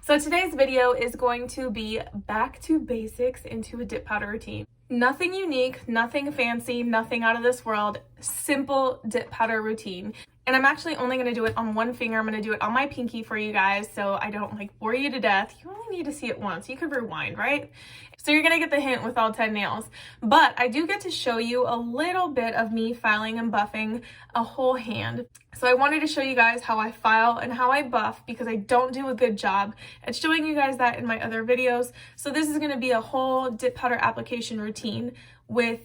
So today's video is going to be back to basics into a dip powder routine. Nothing unique, nothing fancy, nothing out of this world, simple dip powder routine. And I'm actually only going to do it on one finger. I'm going to do it on my pinky for you guys so I don't bore you to death. You only need to see it once. You could rewind, right? So you're going to get the hint with all 10 nails. But I do get to show you a little bit of me filing and buffing a whole hand. So I wanted to show you guys how I file and how I buff because I don't do a good job at showing you guys that in my other videos. So this is going to be a whole dip powder application routine with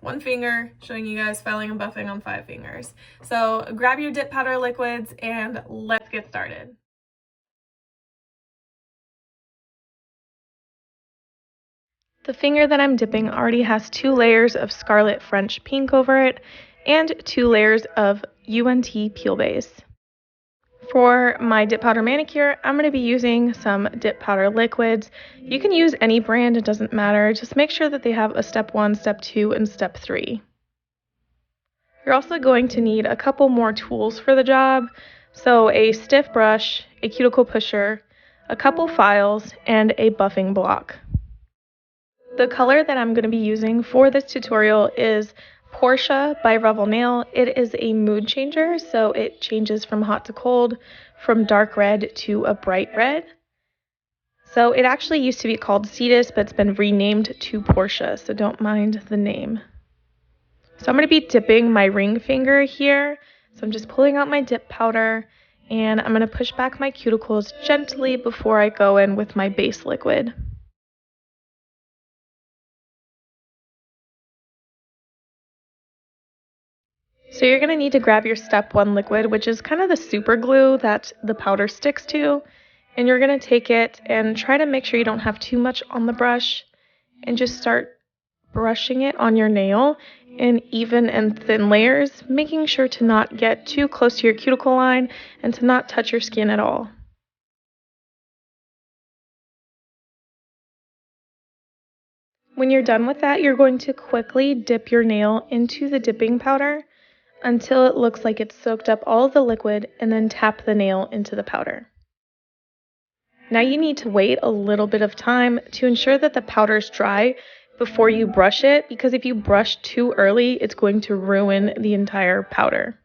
one finger, showing you guys filing and buffing on 5 fingers. So grab your dip powder liquids and let's get started. The finger that I'm dipping already has 2 layers of Scarlet French Pink over it and 2 layers of UNT Peel Base. For my dip powder manicure, I'm going to be using some dip powder liquids. You can use any brand, it doesn't matter. Just make sure that they have a step 1, step 2, and step 3. You're also going to need a couple more tools for the job. So a stiff brush, a cuticle pusher, a couple files, and a buffing block. The color that I'm going to be using for this tutorial is Portia by Revel Nail. It is a mood changer, so it changes from hot to cold, from dark red to a bright red. So it actually used to be called Cetus, but it's been renamed to Portia, so don't mind the name. So I'm going to be dipping my ring finger here. So I'm just pulling out my dip powder, and I'm going to push back my cuticles gently before I go in with my base liquid. So you're going to need to grab your step 1 liquid, which is kind of the super glue that the powder sticks to, and you're going to take it and try to make sure you don't have too much on the brush and just start brushing it on your nail in even and thin layers, making sure to not get too close to your cuticle line and to not touch your skin at all. When you're done with that, you're going to quickly dip your nail into the dipping powder until it looks like it's soaked up all of the liquid, and then tap the nail into the powder. Now you need to wait a little bit of time to ensure that the powder is dry before you brush it, because if you brush too early, it's going to ruin the entire powder.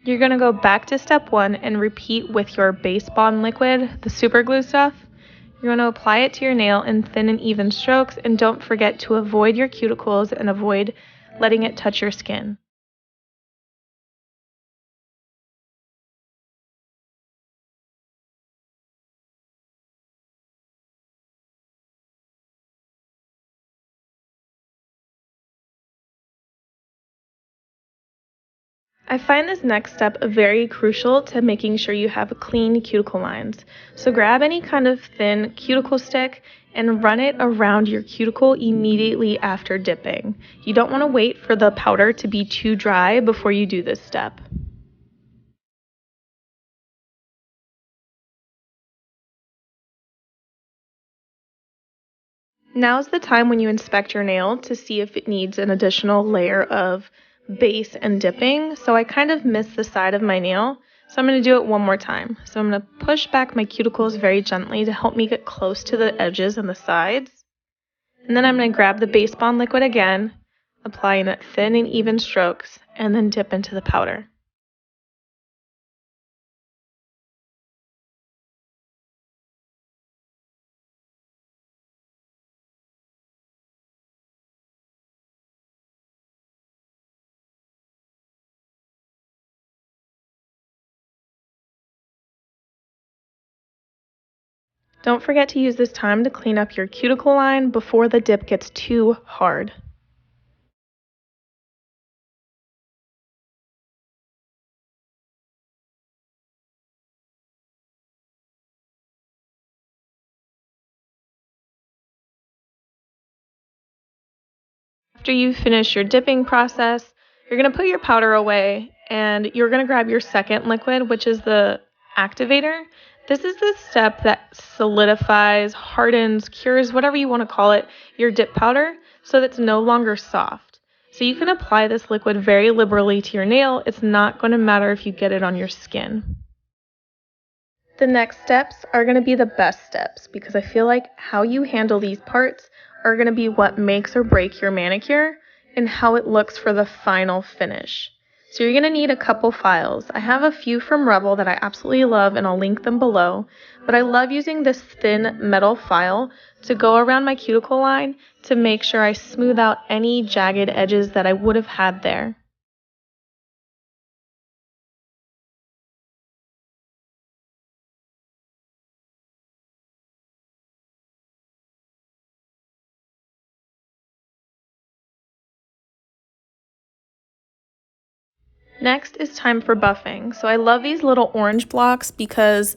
You're going to go back to step 1 and repeat with your base bond liquid, the super glue stuff. You're going to apply it to your nail in thin and even strokes, and don't forget to avoid your cuticles and avoid letting it touch your skin. I find this next step very crucial to making sure you have clean cuticle lines. So grab any kind of thin cuticle stick and run it around your cuticle immediately after dipping. You don't want to wait for the powder to be too dry before you do this step. Now's the time when you inspect your nail to see if it needs an additional layer of base and dipping. So I kind of missed the side of my nail, so I'm going to do it one more time. So I'm going to push back my cuticles very gently to help me get close to the edges and the sides. And then I'm going to grab the base bond liquid again, applying it thin and even strokes, and then dip into the powder. Don't forget to use this time to clean up your cuticle line before the dip gets too hard. After you finish your dipping process, you're going to put your powder away, and you're going to grab your second liquid, which is the Activator. This is the step that solidifies, hardens, cures, whatever you want to call it, your dip powder so that it's no longer soft. So you can apply this liquid very liberally to your nail. It's not going to matter if you get it on your skin. The next steps are going to be the best steps because I feel like how you handle these parts are going to be what makes or break your manicure and how it looks for the final finish. So you're going to need a couple files. I have a few from Revel that I absolutely love and I'll link them below, but I love using this thin metal file to go around my cuticle line to make sure I smooth out any jagged edges that I would have had there. Next is time for buffing. So I love these little orange blocks because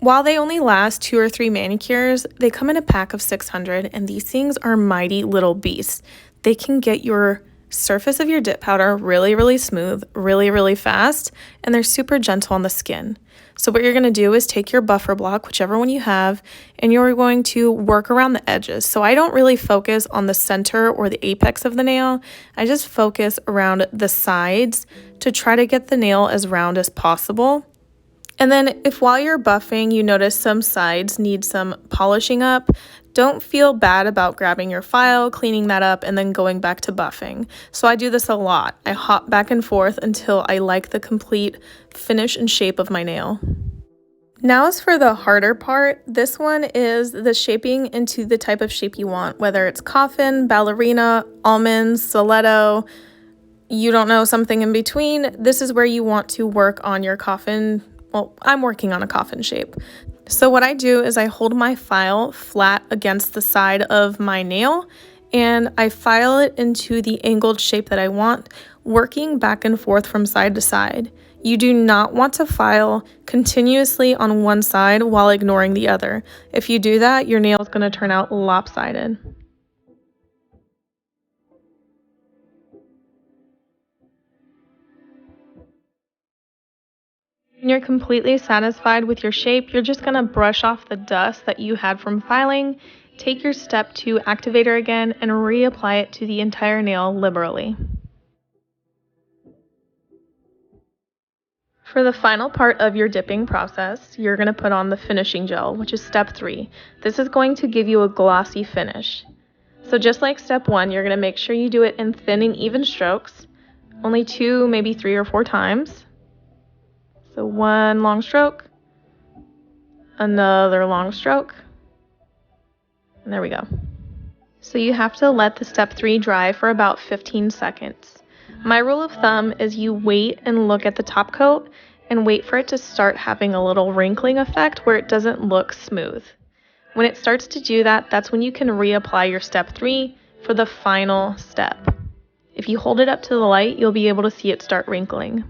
while they only last 2 or 3 manicures, they come in a pack of 600 and these things are mighty little beasts. They can get your surface of your dip powder really smooth, really fast, and they're super gentle on the skin. So what you're going to do is take your buffer block, whichever one you have, and you're going to work around the edges. So I don't really focus on the center or the apex of the nail. I just focus around the sides to try to get the nail as round as possible. And then if while you're buffing you notice some sides need some polishing up, don't feel bad about grabbing your file, cleaning that up, and then going back to buffing. So I do this a lot. I hop back and forth until I like the complete finish and shape of my nail. Now as for the harder part, this one is the shaping into the type of shape you want, whether it's coffin, ballerina, almonds, stiletto, you don't know, something in between. This is where you want to work on your coffin. Well, I'm working on a coffin shape. So what I do is I hold my file flat against the side of my nail and I file it into the angled shape that I want, working back and forth from side to side. You do not want to file continuously on one side while ignoring the other. If you do that, your nail is going to turn out lopsided. When you're completely satisfied with your shape, you're just going to brush off the dust that you had from filing, take your step 2 activator again, and reapply it to the entire nail liberally. For the final part of your dipping process, you're going to put on the finishing gel, which is step 3. This is going to give you a glossy finish. So just like step 1, you're going to make sure you do it in thin and even strokes, only 2, maybe 3 or 4 times. So one long stroke, another long stroke, and there we go. So you have to let the step 3 dry for about 15 seconds. My rule of thumb is you wait and look at the top coat and wait for it to start having a little wrinkling effect where it doesn't look smooth. When it starts to do that, that's when you can reapply your step 3 for the final step. If you hold it up to the light, you'll be able to see it start wrinkling.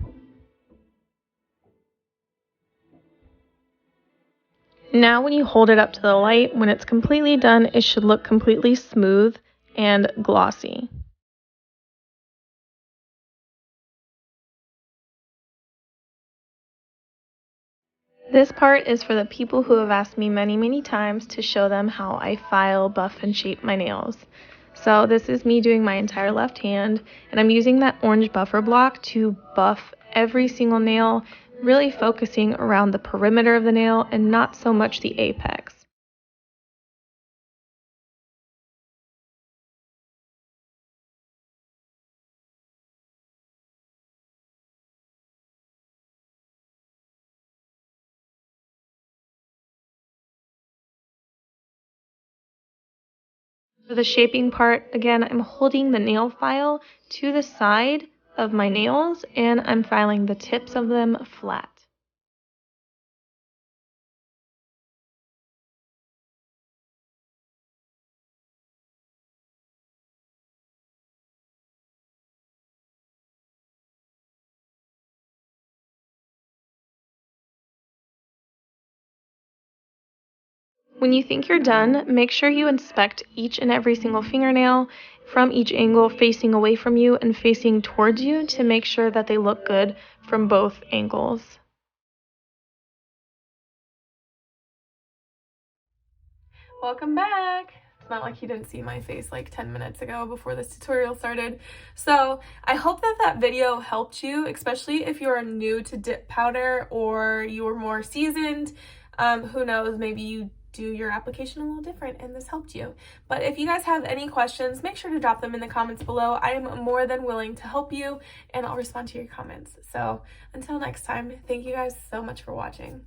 Now when you hold it up to the light, when it's completely done, it should look completely smooth and glossy. This part is for the people who have asked me many times to show them how I file, buff, and shape my nails. So this is me doing my entire left hand, and I'm using that orange buffer block to buff every single nail, really focusing around the perimeter of the nail and not so much the apex. For the shaping part, again, I'm holding the nail file to the side of my nails and I'm filing the tips of them flat. When you think you're done, make sure you inspect each and every single fingernail from each angle, facing away from you and facing towards you to make sure that they look good from both angles. Welcome back. It's not like you didn't see my face like 10 minutes ago before this tutorial started. So I hope that that video helped you, especially if you're new to dip powder or you're more seasoned. Who knows, maybe you do your application a little different and this helped you. But if you guys have any questions, make sure to drop them in the comments below. I am more than willing to help you and I'll respond to your comments. So until next time, thank you guys so much for watching.